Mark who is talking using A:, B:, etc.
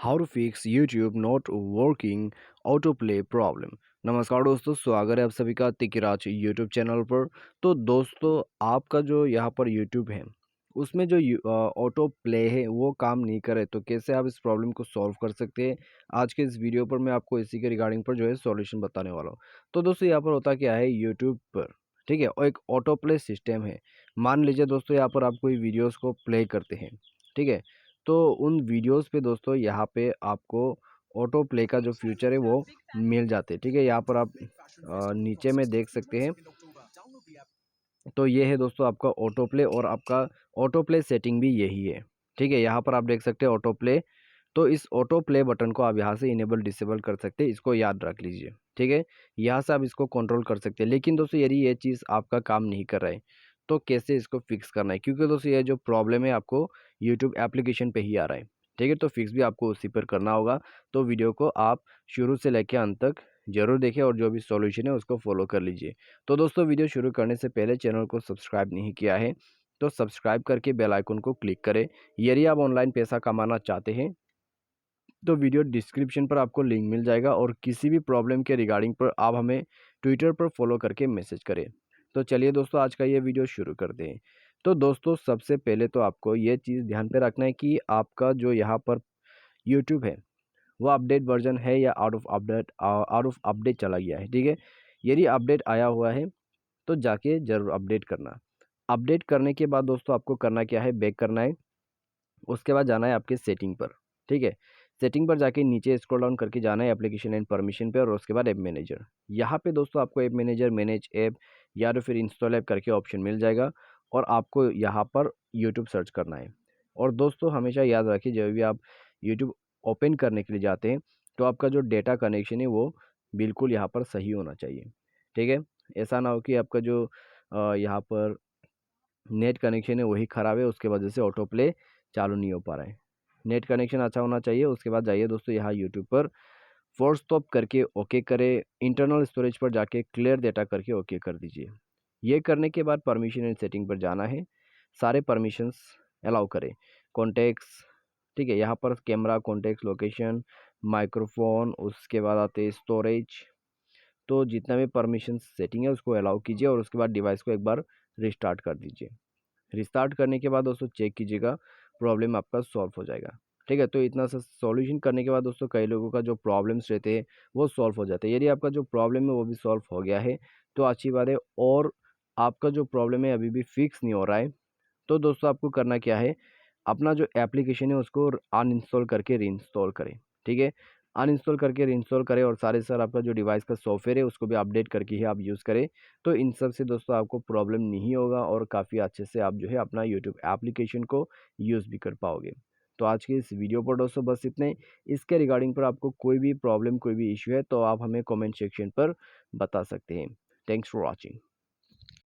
A: How to fix YouTube not working auto play problem. नमस्कार दोस्तों, स्वागत है आप सभी का तिकिराज यूट्यूब चैनल पर। तो दोस्तों, आपका जो यहाँ पर यूट्यूब है उसमें जो ऑटो प्ले है वो काम नहीं करे तो कैसे आप इस प्रॉब्लम को सॉल्व कर सकते हैं। आज के इस वीडियो पर मैं आपको इसी के रिगार्डिंग पर जो है सॉल्यूशन बताने वाला हूँ। तो दोस्तों, यहाँ पर होता क्या है यूट्यूब पर, ठीक है, और एक ऑटो प्ले सिस्टम है। मान लीजिए दोस्तों, यहाँ पर आप कोई वीडियोज़ को प्ले करते हैं, ठीक है, तो उन वीडियोस पे दोस्तों यहाँ पे आपको ऑटो प्ले का जो फीचर है वो मिल जाते हैं। ठीक है, यहाँ पर आप नीचे में देख सकते हैं। तो ये है दोस्तों आपका ऑटो प्ले, और आपका ऑटो प्ले सेटिंग भी यही है। ठीक है, यहाँ पर आप देख सकते हैं ऑटो प्ले। तो इस ऑटो प्ले बटन को आप यहाँ से इनेबल डिसेबल कर सकते हैं, इसको याद रख लीजिए। ठीक है, यहाँ से आप इसको कंट्रोल कर सकते हैं। लेकिन दोस्तों, यदि ये चीज़ आपका काम नहीं कर रहा है तो कैसे इसको फिक्स करना है, क्योंकि दोस्तों ये जो प्रॉब्लम है आपको यूट्यूब एप्लीकेशन पे ही आ रहा है। ठीक है, तो फिक्स भी आपको उसी पर करना होगा। तो वीडियो को आप शुरू से लेकर अंत तक जरूर देखें और जो भी सॉल्यूशन है उसको फॉलो कर लीजिए। तो दोस्तों, वीडियो शुरू करने से पहले चैनल को सब्सक्राइब नहीं किया है तो सब्सक्राइब करके बेल आइकन को क्लिक करें। यदि आप ऑनलाइन पैसा कमाना चाहते हैं तो वीडियो डिस्क्रिप्शन पर आपको लिंक मिल जाएगा, और किसी भी प्रॉब्लम के रिगार्डिंग पर आप हमें ट्विटर पर फॉलो करके मैसेज करें। तो चलिए दोस्तों, आज का ये वीडियो शुरू करते हैं। तो दोस्तों, सबसे पहले तो आपको ये चीज़ ध्यान पे रखना है कि आपका जो यहाँ पर यूट्यूब है वो अपडेट वर्जन है या आउट ऑफ अपडेट चला गया है। ठीक है, यदि अपडेट आया हुआ है तो जाके ज़रूर अपडेट करना। अपडेट करने के बाद दोस्तों आपको करना क्या है, बैक करना है। उसके बाद जाना है आपके सेटिंग पर। ठीक है, सेटिंग पर जाके नीचे स्क्रॉल डाउन करके जाना है एप्लीकेशन एंड परमिशन पे, और उसके बाद ऐप मैनेजर। यहाँ पे दोस्तों आपको ऐप मैनेजर, मैनेज ऐप या तो फिर इंस्टॉल ऐप करके ऑप्शन मिल जाएगा, और आपको यहाँ पर यूट्यूब सर्च करना है। और दोस्तों, हमेशा याद रखिए, जब भी आप यूट्यूब ओपन करने के लिए जाते हैं तो आपका जो डेटा कनेक्शन है वो बिल्कुल यहाँ पर सही होना चाहिए। ठीक है, ऐसा ना हो कि आपका जो यहाँ पर नेट कनेक्शन है वही ख़राब है, उसके वजह से ऑटो प्ले चालू नहीं हो पा रहा है। नेट कनेक्शन अच्छा होना चाहिए। उसके बाद जाइए दोस्तों यहाँ यूट्यूब पर, फोर्स स्टॉप करके ओके करें। इंटरनल स्टोरेज पर जाके क्लियर डेटा करके ओके कर दीजिए। ये करने के बाद परमिशन एंड सेटिंग पर जाना है, सारे परमिशंस अलाउ करें। कॉन्टेक्ट्स, ठीक है, यहाँ पर कैमरा, कॉन्टेक्ट्स, लोकेशन, माइक्रोफोन, उसके बाद आते हैं स्टोरेज। तो जितना भी परमिशन सेटिंग है उसको अलाउ कीजिए, और उसके बाद डिवाइस को एक बार रिस्टार्ट कर दीजिए। रिस्टार्ट करने के बाद दोस्तों चेक कीजिएगा, प्रॉब्लम आपका सॉल्व हो जाएगा। ठीक है, तो इतना सा सॉल्यूशन करने के बाद दोस्तों कई लोगों का जो प्रॉब्लम्स रहते हैं वो सॉल्व हो जाते हैं। यदि आपका जो प्रॉब्लम है वो भी सॉल्व हो गया है तो अच्छी बात है, और आपका जो प्रॉब्लम है अभी भी फिक्स नहीं हो रहा है तो दोस्तों आपको करना क्या है, अपना जो एप्लीकेशन है उसको अनइंस्टॉल करके रीइंस्टॉल करें। ठीक है, अनइंस्टॉल करके रीइंस्टॉल करें, और सारे सर आपका जो डिवाइस का सॉफ्टवेयर है उसको भी अपडेट करके ही आप यूज़ करें। तो इन सब से दोस्तों आपको प्रॉब्लम नहीं होगा, और काफ़ी अच्छे से आप जो है अपना यूट्यूब एप्लीकेशन को यूज़ भी कर पाओगे। तो आज के इस वीडियो पर दोस्तों बस इतने ही। इसके रिगार्डिंग पर आपको कोई भी प्रॉब्लम, कोई भी इश्यू है तो आप हमें कमेंट सेक्शन पर बता सकते हैं। Thanks for watching.